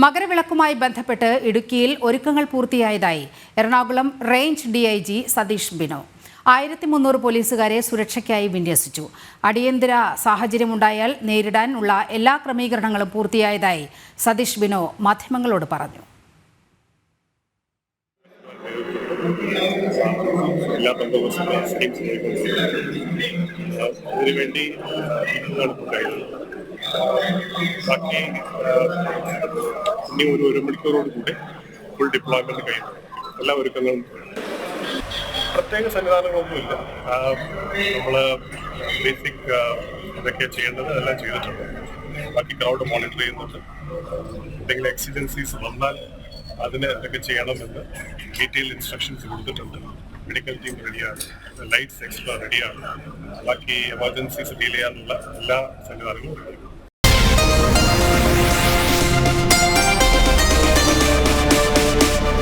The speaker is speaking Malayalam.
മകരവിളക്കുമായി ബന്ധപ്പെട്ട് ഇടുക്കിയിൽ ഒരുക്കങ്ങൾ പൂർത്തിയായതായി എറണാകുളം റേഞ്ച് DIG സതീഷ് ബിനോ. 1300 പോലീസുകാരെ സുരക്ഷയ്ക്കായി വിന്യസിച്ചു. അടിയന്തര സാഹചര്യമുണ്ടായാൽ നേരിടാൻ ഉള്ള എല്ലാ ക്രമീകരണങ്ങളും പൂർത്തിയായതായി സതീഷ് ബിനോ മാധ്യമങ്ങളോട് പറഞ്ഞു. ബാക്കി ഇനി ഒരു മണിക്കൂറോടുകൂടി ഫുൾ ഡിപ്ലോയ്മെന്റ് കഴിയുന്നു. എല്ലാ ഒരുക്കങ്ങളും പ്രത്യേക സംവിധാനങ്ങളൊന്നുമില്ല. നമ്മള് ബേസിക് ഇതൊക്കെ ചെയ്യേണ്ടത് എല്ലാം ചെയ്തിട്ടുണ്ട്. ബാക്കി ക്രൗഡ് മോണിറ്റർ ചെയ്യുന്നുണ്ട്. എന്തെങ്കിലും എക്സിജൻസീസ് വന്നാൽ അതിന് എന്തൊക്കെ ചെയ്യണമെന്ന് ഡീറ്റെയിൽ ഇൻസ്ട്രക്ഷൻസ് കൊടുത്തിട്ടുണ്ട്. മെഡിക്കൽ ടീം റെഡിയാണ്, ലൈറ്റ്സ് എക്സ്ട്രാ റെഡിയാണ്. ബാക്കി എമർജൻസീസ് ഡീൽ ചെയ്യാനുള്ള എല്ലാ സംവിധാനങ്ങളും